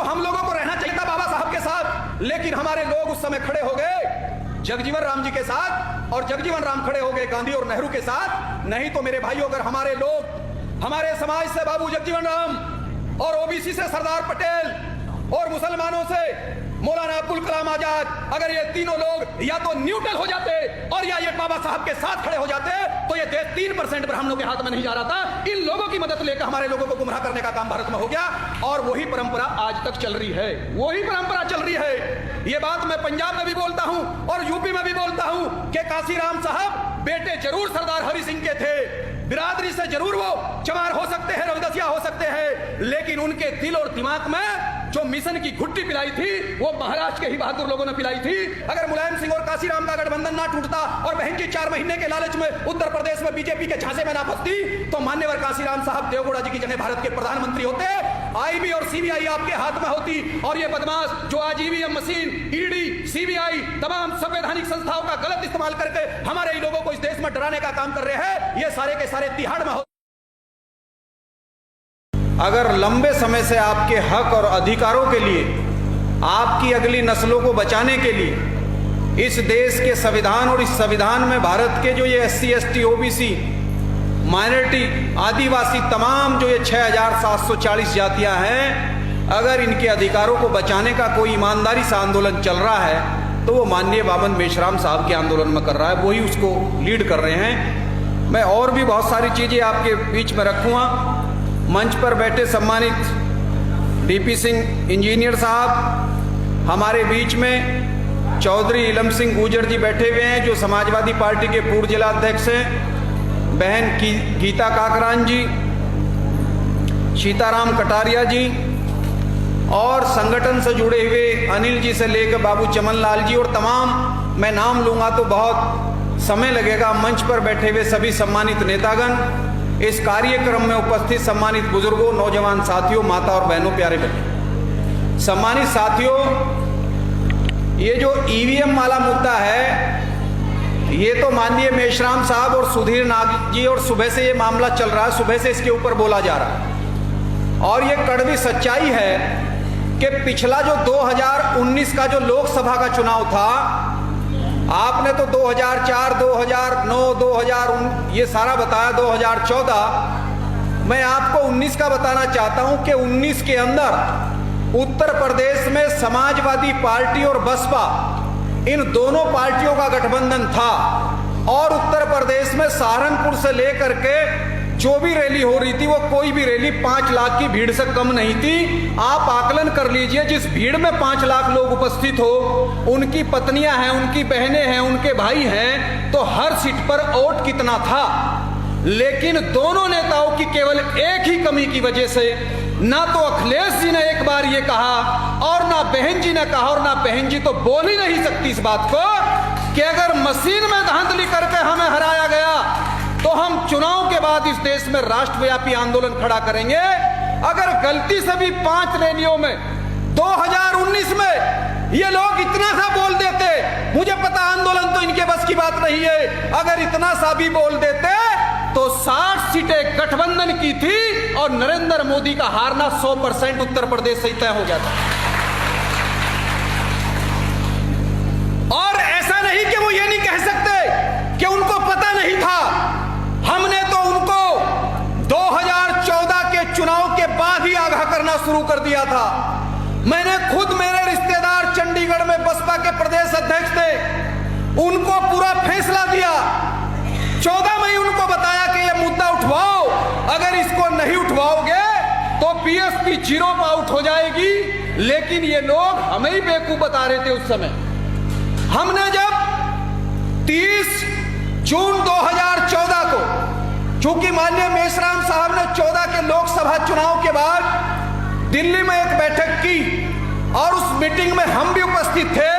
हम लोगों को रहना चाहिए था बाबा साहब के साथ, लेकिन हमारे लोग उस समय खड़े हो गए जगजीवन राम जी के साथ, और जगजीवन राम खड़े हो गए गांधी और नेहरू के साथ। नहीं तो मेरे भाइयों, अगर हमारे लोग, हमारे समाज से बाबू जगजीवन राम, और ओबीसी से सरदार पटेल, और मुसलमानों से मौलाना अब्दुल कलाम आजाद, अगर ये तीनों लोग या तो न्यूट्रल हो जाते और या ये बाबा साहब के साथ खड़े हो जाते, तो ये देश 3% पर हम लोग के हाथ में नहीं जा रहा था। इन लोगों की मदद लेकर हमारे लोगों को गुमराह करने का काम भारत में हो गया, और वही परंपरा आज तक चल रही है, वही परंपरा चल रही है। ये बात मैं पंजाब में भी बोलता हूं और यूपी में भी बोलता हूं कि काशीराम साहब बेटे जरूर सरदार हरि सिंह के थे, बिरादरी से जरूर वो चमार हो सकते हैं, रविदसिया हो सकते हैं, लेकिन उनके दिल और दिमाग में जो मिशन की घुट्टी पिलाई थी वो महाराष्ट्र के ही बहादुर लोगों ने पिलाई थी। अगर मुलायम सिंह और काशीराम का गठबंधन ना टूटता और बहन जी 4 महीने के लालच में उत्तर प्रदेश में बीजेपी के झांसे में ना फंसती, तो मान्यवर काशीराम साहब देवगौड़ा जी की जगह भारत के प्रधानमंत्री होते, आईबी और सीबीआई आपके हाथ में होती, और ये बदमाश जो आज ईवीएम मशीन, ईडी, सीबीआई, तमाम संवैधानिक संस्थाओं का गलत इस्तेमाल करके हमारे ही लोगों को इस देश में डराने का काम कर रहे हैं, ये सारे के सारे तिहाड़ में। अगर लंबे समय से आपके हक और अधिकारों के लिए, आपकी अगली नस्लों को बचाने के लिए इस देश के संविधान और इस संविधान में भारत के जो ये SC, ST, OBC, माइनॉरिटी, आदिवासी, तमाम जो ये 6740 जातियां हैं, अगर इनके अधिकारों को बचाने का कोई ईमानदारी से आंदोलन चल रहा है तो वो माननीय बाबन मेश्राम साहब के आंदोलन में कर रहा है, वही उसको लीड कर रहे हैं। मैं और भी बहुत सारी चीज़ें आपके बीच में रखूँगा। मंच पर बैठे सम्मानित DP सिंह इंजीनियर साहब, हमारे बीच में चौधरी इलम सिंह गुर्जर जी बैठे हुए हैं जो समाजवादी पार्टी के पूर्व जिला अध्यक्ष हैं, बहन गीता काकरान जी, सीताराम कटारिया जी, और संगठन से जुड़े हुए अनिल जी से लेकर बाबू चमन लाल जी, और तमाम मैं नाम लूँगा तो बहुत समय लगेगा। मंच पर बैठे हुए सभी सम्मानित नेतागण, इस कार्यक्रम में उपस्थित सम्मानित बुजुर्गों, नौजवान साथियों, माता और बहनों, प्यारे बच्चों, सम्मानित साथियों, ये जो ईवीएम वाला मुद्दा है, ये तो माननीय मेश्राम साहब और सुधीर नाग जी, और सुबह से ये मामला चल रहा है, सुबह से इसके ऊपर बोला जा रहा है, और ये कड़वी सच्चाई है कि पिछला जो 2019 का जो लोकसभा का चुनाव था, आपने तो 2004, 2009, 2000 ये सारा बताया, 2014, मैं आपको 19 का बताना चाहता हूं कि 19 के अंदर उत्तर प्रदेश में समाजवादी पार्टी और बसपा, इन दोनों पार्टियों का गठबंधन था, और उत्तर प्रदेश में सहारनपुर से लेकर के जो भी रैली हो रही थी, वो कोई भी रैली 5 लाख की भीड़ से कम नहीं थी। आप आकलन कर लीजिए, जिस भीड़ में 5 लाख लोग उपस्थित हो, उनकी पत्नियां हैं, उनकी बहनें हैं, उनके भाई हैं, तो हर सीट पर वोट कितना था। लेकिन दोनों नेताओं की केवल एक ही कमी की वजह से, ना तो अखिलेश जी ने एक बार ये कहा, और ना बहन जी ने कहा, और ना बहन जी तो बोल ही नहीं सकती इस बात को कि अगर मशीन में धांधली करके हमें हराया गया तो हम चुनाव के बाद इस देश में राष्ट्रव्यापी आंदोलन खड़ा करेंगे। अगर गलती से भी 5 रैलियों में 2019 में ये लोग इतना सा बोल देते, मुझे पता आंदोलन तो इनके बस की बात नहीं है, अगर इतना सा भी बोल देते तो 60 सीटें गठबंधन की थी और नरेंद्र मोदी का हारना 100% उत्तर प्रदेश से तय हो जाता। और ऐसा नहीं कि वो ये नहीं कह सकते कि उनको पता नहीं था। हमने तो उनको 2014 के चुनाव के बाद ही आगाह करना शुरू कर दिया था। मैंने खुद, मेरे रिश्तेदार चंडीगढ़ में बसपा के प्रदेश अध्यक्ष थे, उनको पूरा फैसला दिया, 14 मई उनको बताया कि ये मुद्दा उठवाओ, अगर इसको नहीं उठवाओगे तो बीएसपी 0 पर आउट हो जाएगी। लेकिन ये लोग हमें ही बेवकूफ बता रहे थे उस समय। हमने जब 30 जून 2014 को, चूंकि माननीय मेश्राम साहब ने 14 के लोकसभा चुनाव के बाद दिल्ली में एक बैठक की, और उस मीटिंग में हम भी उपस्थित थे,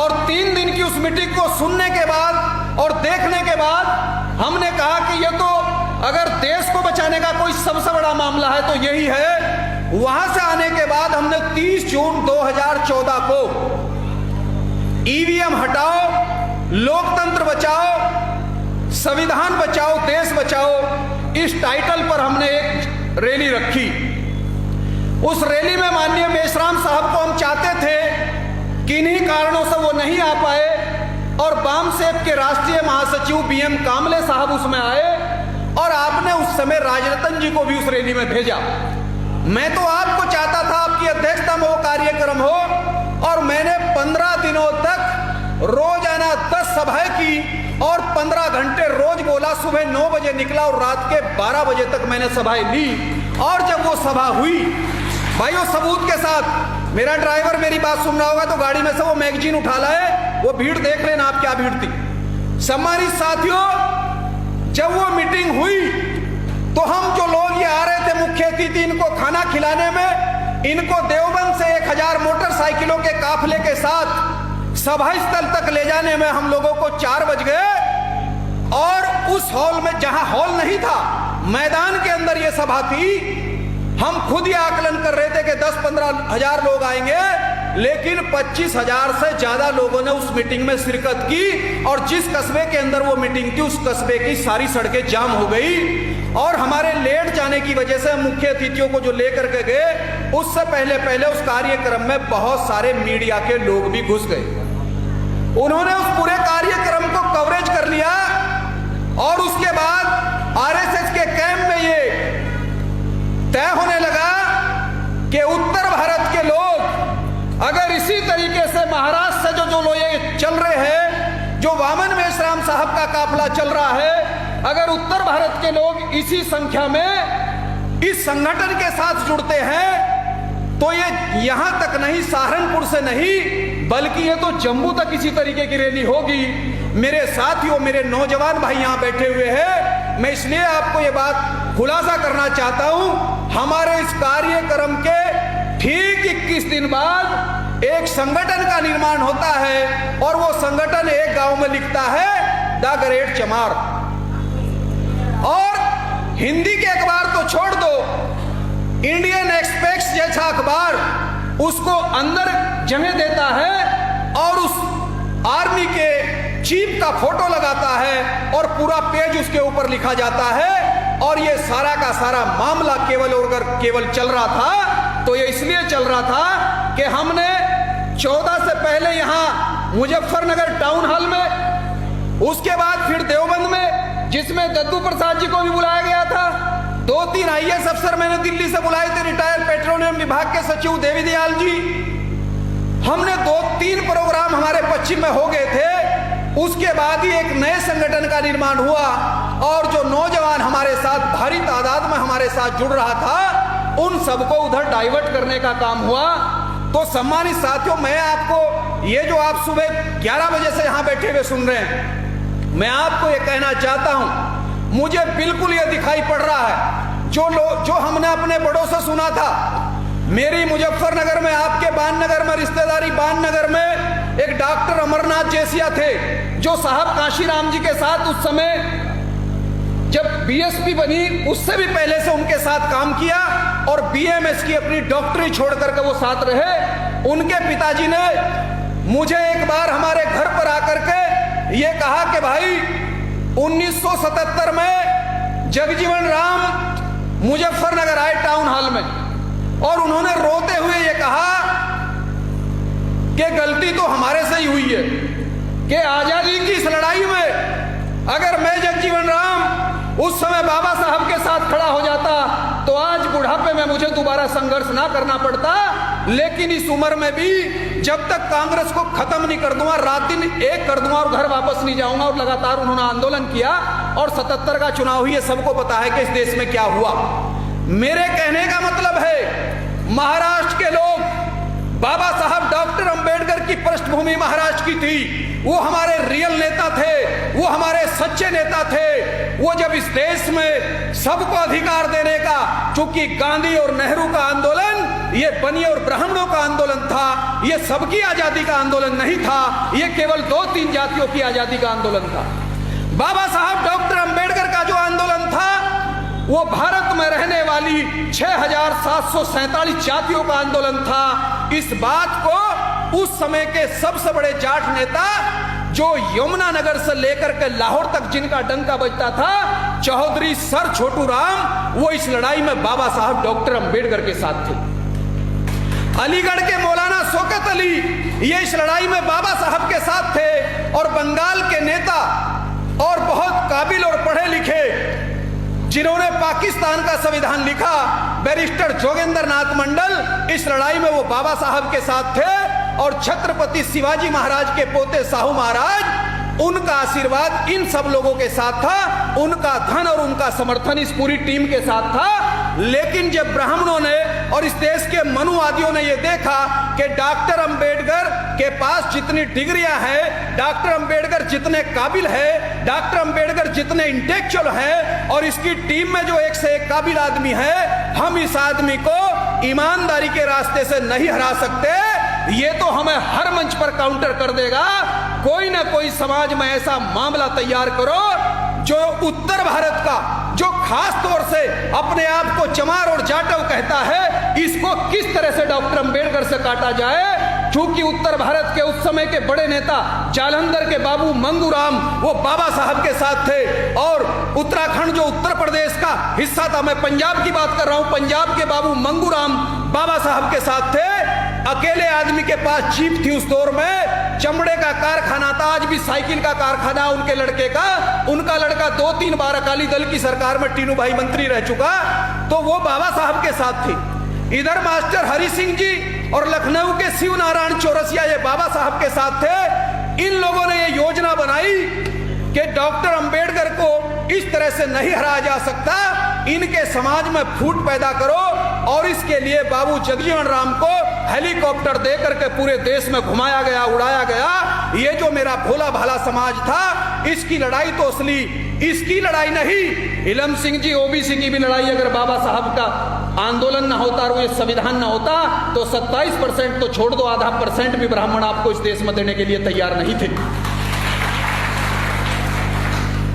और 3 दिन की उस मीटिंग को सुनने के बाद और देखने के बाद हमने कहा कि ये तो अगर देश को बचाने का कोई सबसे बड़ा मामला है तो यही है। वहां से आने के बाद हमने 30 जून 2014 को ईवीएम हटाओ, लोकतंत्र बचाओ, संविधान बचाओ, देश बचाओ, इस टाइटल पर हमने एक रैली रखी। उस रैली में माननीय मेश्राम साहब को हम चाहते थे, किन्हीं कारणों से वो नहीं आ पाए और वामसेप के राष्ट्रीय महासचिव बीएम कामले साहब उसमें आए और आपने उस समय राजरतन जी को भी उस रैली में भेजा। मैं तो आपको चाहता था आपकी अध्यक्षता में वो कार्यक्रम हो, और मैंने 15 दिनों तक रोजाना 10 सभाएं की और 15 घंटे रोज बोला। सुबह 9 बजे निकला और रात के 12 बजे तक मैंने सभाएं ली। और जब वो सभा हुई, भाइयों सबूत के साथ, मेरा ड्राइवर मेरी बात सुन रहा होगा तो गाड़ी में से वो मैगजीन उठा लाए, वो भीड़ देख लेना आप क्या भीड़ थी। सम्मानित साथियों, जब वो मीटिंग हुई तो हम जो लोग ये आ रहे थे मुख्य अतिथि इनको खाना खिलाने में, इनको देवबंद से 1000 मोटरसाइकिलों के काफिले के साथ सभा स्थल तक ले जाने में हम लोगों को 4 बज गए। और उस हॉल में, जहां हॉल नहीं था, मैदान के अंदर ये सभा थी, हम खुद ये आकलन कर रहे थे कि 10-15 हजार लोग आएंगे, लेकिन 25,000 से ज्यादा लोगों ने उस मीटिंग में शिरकत की। और जिस कस्बे के अंदर वो मीटिंग थी उस कस्बे की सारी सड़कें जाम हो गई। और हमारे लेट जाने की वजह से मुख्य अतिथियों को जो लेकर के गए, उससे पहले उस कार्यक्रम में बहुत सारे मीडिया के लोग भी घुस गए। उन्होंने उस पूरे कार्यक्रम को कवरेज कर लिया और उसके बाद आरएसएस के कैंप में ये तय होने लगा कि उत्तर भारत के लोग अगर इसी तरीके से महाराष्ट्र से जो लोग ये चल रहे हैं, जो वामन मेश्राम साहब का काफिला चल रहा है, अगर उत्तर भारत के लोग इसी संख्या में इस संगठन के साथ जुड़ते हैं तो ये यहां तक नहीं, सहारनपुर से नहीं, बल्कि ये तो जम्मू तक इसी तरीके की रैली होगी। मेरे साथियों, मेरे नौजवान भाई यहां बैठे हुए हैं, मैं इसलिए आपको ये बात खुलासा करना चाहता हूं। हमारे इस कार्यक्रम के ठीक 21 दिन बाद एक संगठन का निर्माण होता है और वो संगठन एक गांव में लिखता है द ग्रेट चमार। और हिंदी के अखबार तो छोड़ दो, इंडियन एक्सप्रेस जैसा अखबार उसको अंदर जगह देता है और उस आर्मी के चीफ का फोटो लगाता है और पूरा पेज उसके ऊपर लिखा जाता है। और ये सारा का सारा मामला केवल चल रहा था तो ये इसलिए चल रहा था कि हमने 14 से पहले यहां मुजफ्फरनगर टाउन हॉल में, उसके बाद फिर देवबंद में, जिसमें दद्दू प्रसाद जी को भी बुलाया गया था, 2-3 आईएएस अफसर मैंने दिल्ली से बुलाए थे, रिटायर्ड पेट्रोलियम विभाग के सचिव देवी दयाल जी। हमने 2-3 प्रोग्राम हमारे पश्चिम में हो गए थे। उसके बाद ही एक नए संगठन का निर्माण हुआ और जो नौजवान हमारे साथ भारी तादाद में हमारे साथ जुड़ रहा था, उन सबको उधर डाइवर्ट करने का काम हुआ। तो सम्मानित साथियों, मैं आपको ये जो आप सुबह 11 बजे से यहां बैठे हुए सुन रहे हैं, मैं आपको ये कहना चाहता हूं, मुझे बिल्कुल ये दिखाई पड़ रहा है जो हमने अपने बड़ों से सुना था। मेरी मुजफ्फरनगर में, आपके बाननगर में रिश्तेदारी, बाननगर में एक डॉक्टर अमरनाथ जैसिया थे जो साहब काशीराम जी के साथ उस समय जब बीएसपी बनी उससे भी पहले से उनके साथ काम किया और बीएमएस की अपनी डॉक्टरी छोड़ करके वो साथ रहे। उनके पिताजी ने मुझे एक बार हमारे घर पर आकर के ये कहा कि भाई 1977 में जगजीवन राम मुजफ्फरनगर आए टाउन हॉल में और उन्होंने रोते हुए ये कहा कि गलती तो हमारे से ही हुई है कि आजादी की इस लड़ाई में अगर मैं जगजीवन राम उस समय बाबा साहब के साथ खड़ा हो जाता तो आज बुढ़ापे में मुझे दोबारा संघर्ष ना करना पड़ता। लेकिन इस उम्र में भी जब तक कांग्रेस को खत्म नहीं कर दूंगा, रात दिन एक कर दूंगा और घर वापस नहीं जाऊंगा। और लगातार उन्होंने आंदोलन किया और 77 का चुनाव हुई, ये सबको पता है कि इस देश में क्या हुआ। मेरे कहने का मतलब है, महाराष्ट्र के लोग, बाबा साहब डॉक्टर अंबेडकर की पृष्ठभूमि महाराष्ट्र की थी, वो हमारे रियल नेता थे, वो हमारे सच्चे नेता थे। वो जब इस देश में सबको अधिकार देने का, चूंकि गांधी और नेहरू का आंदोलन ये बनिए और ब्राह्मणों का आंदोलन था, ये सबकी आजादी का आंदोलन नहीं था, ये केवल 2-3 जातियों की आजादी का आंदोलन था। बाबा साहब डॉक्टर अंबेडकर का जो आंदोलन था वो भारत में रहने वाली 6,747 जातियों का आंदोलन था। इस बात को उस समय के सबसे बड़े जाट नेता जो यमुनानगर से लेकर के लाहौर तक जिनका डंका बजता था, चौधरी सर छोटू राम, वो इस लड़ाई में बाबा साहब डॉक्टर अंबेडकर के साथ थे। अलीगढ़ के मौलाना शौकत अली ये इस लड़ाई में बाबा साहब के साथ थे, और बंगाल के नेता और बहुत काबिल और पढ़े लिखे जिन्होंने पाकिस्तान का संविधान लिखा, बैरिस्टर जोगेंद्र नाथ मंडल, इस लड़ाई में वो बाबा साहब के साथ थे। और छत्रपति शिवाजी महाराज के पोते साहू महाराज, उनका आशीर्वाद इन सब लोगों के साथ था, उनका धन और उनका समर्थन इस पूरी टीम के साथ था। लेकिन जब ब्राह्मणों ने और इस देश के मनुवादियों ने यह देखा कि डॉक्टर अंबेडकर के पास जितनी डिग्रियां हैं, डॉक्टर अंबेडकर जितने काबिल है, डॉक्टर अंबेडकर जितने इंटेलेक्चुअल हैं, और इसकी टीम में जो एक से एक काबिल आदमी है, हम इस आदमी को ईमानदारी के रास्ते से नहीं हरा सकते, ये तो हमें हर मंच पर काउंटर कर देगा। कोई ना कोई समाज में ऐसा मामला तैयार करो जो उत्तर भारत का, जो खास तौर से अपने आप को चमार और जाटव कहता है, इसको किस तरह से डॉक्टर अंबेडकर से काटा जाए। क्योंकि उत्तर भारत के उस समय के बड़े नेता जालंधर के बाबू मंगूराम वो बाबा साहब के साथ थे, और उत्तराखंड जो उत्तर प्रदेश का हिस्सा था, मैं पंजाब की बात कर रहा हूं, पंजाब के बाबू मंगूराम बाबा साहब के साथ थे। अकेले आदमी के पास जीप थी उस दौर में, चमड़े का कारखाना था, आज भी साइकिल का कारखाना उनके लड़के का, उनका लड़का 2-3 बार अकाली दल की सरकार में टीनू भाई मंत्री रह चुका, तो वो बाबा साहब के साथ थी। इधर मास्टर हरि सिंह जी और लखनऊ के शिव नारायण चौरसिया ये बाबा साहब के साथ थे। इन लोगों ने ये योजना बनाई कि डॉक्टर अंबेडकर को इस तरह से नहीं हराया जा सकता, इनके समाज में फूट पैदा करो, और इसके लिए बाबू जगजीवन राम को हेलीकॉप्टर देकर के पूरे देश में घुमाया गया, उड़ाया गया। ये जो मेरा भोला भाला समाज था, इसकी लड़ाई तो असली इसकी लड़ाई नहीं, इलम सिंह जी ओबीसी की भी लड़ाई, अगर बाबा साहब का आंदोलन ना होता और ये संविधान ना होता तो 27% तो छोड़ दो, आधा % भी ब्राह्मण आपको इस देश में देने के लिए तैयार नहीं थे।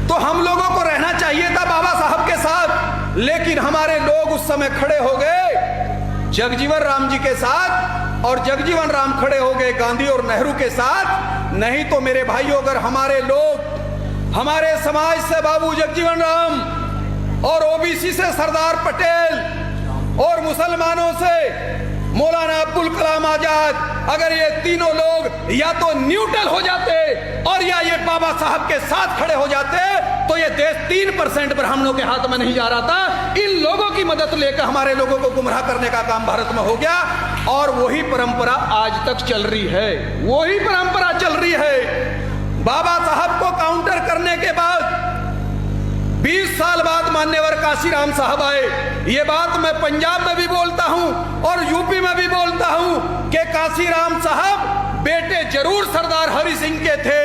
तो हम लोगों को रहना चाहिए था बाबा साहब के साथ, लेकिन हमारे लोग उस समय खड़े हो गए जगजीवन राम जी के साथ, और जगजीवन राम खड़े हो गए गांधी और नेहरू के साथ। नहीं तो मेरे भाइयों, अगर हमारे लोग, हमारे समाज से बाबू जगजीवन राम, और ओबीसी से सरदार पटेल, और मुसलमानों से मौलाना अब्दुल कलाम आजाद, अगर ये तीनों लोग या तो न्यूट्रल हो जाते और या ये बाबा साहब के साथ खड़े हो जाते, तो ये देश 3% ब्राह्मणों के हाथ में नहीं जा रहा था। इन लोगों की मदद लेकर हमारे लोगों को गुमराह करने का काम भारत में हो गया, और वही परंपरा आज तक चल रही है, वही परंपरा चल रही है। बाबा साहब को काउंटर करने के बाद 20 साल बाद मान्यवर काशीराम साहब आए। ये बात मैं पंजाब में भी बोलता हूं और यूपी में भी बोलता हूं कि काशीराम साहब बेटे जरूर सरदार हरि सिंह के थे,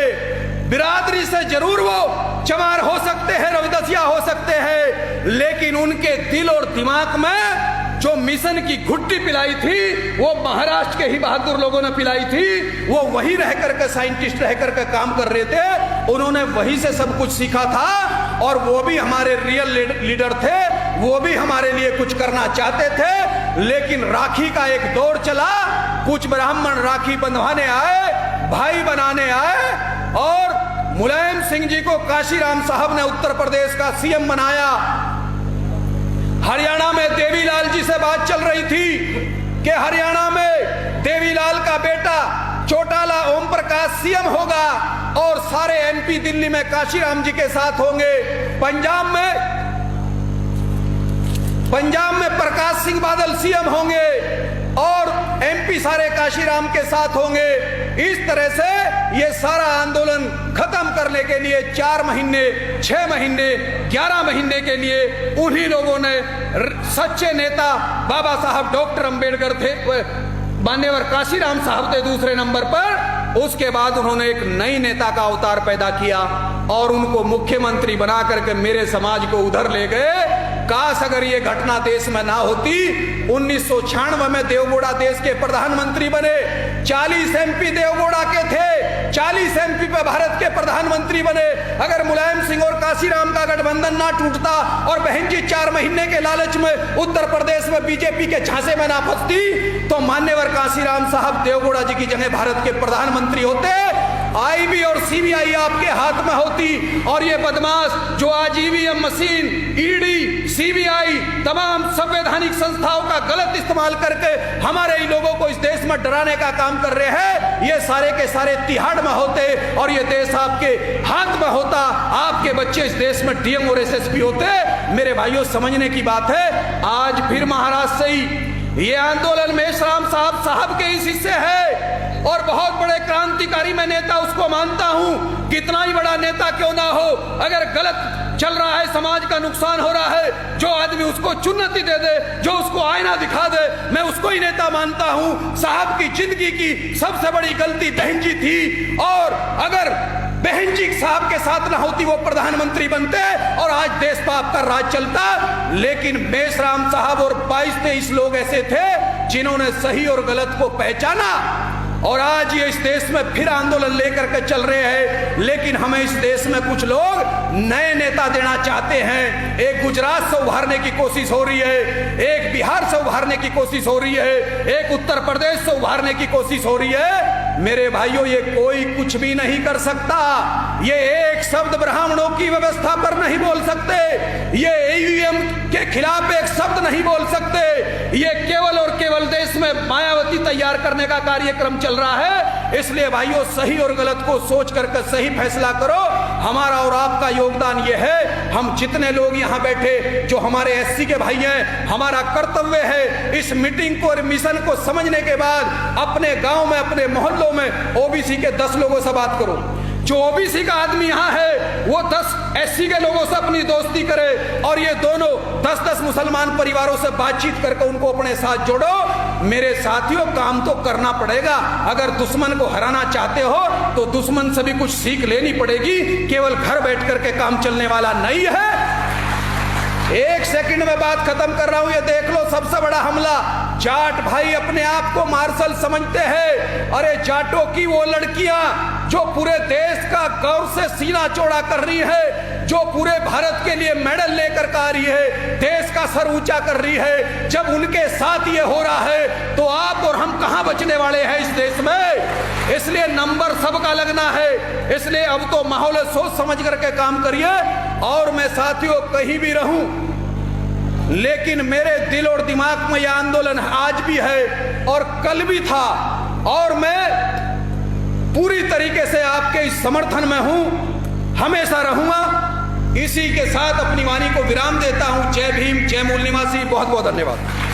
बिरादरी से जरूर वो चमार हो सकते हैं, रविदसिया हो सकते हैं, लेकिन उनके दिल और दिमाग में जो मिशन की घुट्टी पिलाई थी वो महाराष्ट्र के ही बहादुर लोगों ने पिलाई थी। वो वही रह करके साइंटिस्ट रह करके काम कर रहे थे, उन्होंने वही से सब कुछ सीखा था, और वो भी हमारे रियल लीडर थे, वो भी हमारे लिए कुछ करना चाहते थे। लेकिन राखी का एक दौर चला, कुछ ब्राह्मण राखी बंधवाने आए, भाई बनाने आए, और मुलायम सिंह जी को काशीराम साहब ने उत्तर प्रदेश का सीएम बनाया। हरियाणा में देवीलाल जी से बात चल रही थी कि हरियाणा में देवीलाल का बेटा चौटाला ओम प्रकाश सीएम होगा, और सारे एमपी दिल्ली में काशीराम जी के साथ होंगे। पंजाब में प्रकाश सिंह बादल सीएम होंगे, और एमपी सारे काशीराम के साथ होंगे। इस तरह से ये सारा आंदोलन खत्म करने के लिए 4 महीने, 6 महीने, 11 महीने के लिए उन्हीं लोगों ने, सच्चे नेता बाबा साहब डॉक्टर अंबेडकर थे, मान्यवर काशीराम साहब थे दूसरे नंबर पर। उसके बाद उन्होंने एक नई नेता का अवतार पैदा किया और उनको मुख्यमंत्री बना करके मेरे समाज को उधर ले गए। काश अगर ये घटना देश में ना होती। 1996 में देवगौड़ा देश के प्रधानमंत्री बने, 40 एमपी देवगौड़ा के थे, 40 एमपी पे भारत के प्रधानमंत्री बने। अगर मुलायम सिंह और काशीराम का गठबंधन ना टूटता और बहन जी 4 महीने के लालच में उत्तर प्रदेश में बीजेपी के झांसे में ना फंसती, तो मान्यवर काशीराम साहब देवगौड़ा जी की जगह भारत के प्रधानमंत्री होते। आईबी और सीबीआई आपके हाथ में होती और ये बदमाश जो आज ईवीएम मशीन, ईडी, सीबीआई, तमाम संवैधानिक संस्थाओं का गलत इस्तेमाल करके हमारे ही लोगों को इस देश में डराने का काम कर रहे हैं, ये सारे के सारे तिहाड़ में होते और ये देश आपके हाथ में होता, आपके बच्चे इस देश में डीएम और एसएसपी होते। मेरे भाइयों, समझने की बात है, आज फिर महाराष्ट्र से ही ये आंदोलन मेश्राम साहब के इस हिस्से है और बहुत बड़े क्रांतिकारी मैं नेता उसको मानता हूं, कितना ही बड़ा नेता क्यों ना हो, अगर गलत चल रहा है, समाज का नुकसान हो रहा है, जो आदमी उसको चुन्नती दे दे, जो उसको आईना दिखा दे, मैं उसको ही नेता मानता हूं। साहब की जिंदगी की सबसे बड़ी गलती बहन जी थी और अगर बहन जी साहब के साथ ना होती वो प्रधानमंत्री बनते और आज देश पर आपका राज चलता। लेकिन मेश्राम साहब और 22-23 लोग ऐसे थे जिन्होंने सही और गलत को पहचाना और आज ये इस देश में फिर आंदोलन लेकर के चल रहे हैं। लेकिन हमें इस देश में कुछ लोग नए नेता देना चाहते हैं। एक गुजरात से उभारने की कोशिश हो रही है, एक बिहार से उभारने की कोशिश हो रही है, एक उत्तर प्रदेश से उभारने की कोशिश हो रही है। मेरे भाइयों, ये कोई कुछ भी नहीं कर सकता। ये एक शब्द ब्राह्मणों की व्यवस्था पर नहीं बोल सकते, ये ईवीएम के खिलाफ एक शब्द नहीं बोल सकते। ये केवल और केवल देश में मायावती तैयार करने का कार्यक्रम चल रहा है। इसलिए भाइयों, सही और गलत को सोच करके सही फैसला करो। हमारा और आपका योगदान ये है, हम जितने लोग यहाँ बैठे जो हमारे एससी के भाई हैं, हमारा कर्तव्य है इस मीटिंग को और मिशन को समझने के बाद अपने गांव में, अपने मोहल्लों में ओबीसी के 10 लोगों से बात करो। जो ओबीसी का आदमी यहाँ है वो 10 एससी के लोगों से अपनी दोस्ती करे और ये दोनों 10-10 मुसलमान परिवारों से बातचीत करके उनको अपने साथ जोड़ो। मेरे साथियों, काम तो करना पड़ेगा। अगर दुश्मन को हराना चाहते हो तो दुश्मन से भी कुछ सीख लेनी पड़ेगी, केवल घर बैठ करके काम चलने वाला नहीं है। एक सेकंड में बात खत्म कर रहा हूं। ये देख लो, सबसे बड़ा हमला। जाट भाई अपने आप को मार्शल समझते हैं। अरे जाटों की वो लड़कियां जो पूरे देश का गौरव से सीना चौड़ा कर रही है, जो पूरे भारत के लिए मेडल लेकर आ रही है, देश का सर ऊंचा कर रही है, जब उनके साथ ये हो रहा है तो आप और हम कहां बचने वाले हैं इस देश में। इसलिए नंबर सबका लगना है। इसलिए अब तो माहौल सोच समझ करके काम करिए। और मैं साथियों कहीं भी रहूं, लेकिन मेरे दिल और दिमाग में यह आंदोलन आज भी है और कल भी था और मैं पूरी तरीके से आपके इस समर्थन में हूं, हमेशा रहूंगा। इसी के साथ अपनी वाणी को विराम देता हूं। जय भीम, जय मूल निवासी। बहुत बहुत धन्यवाद।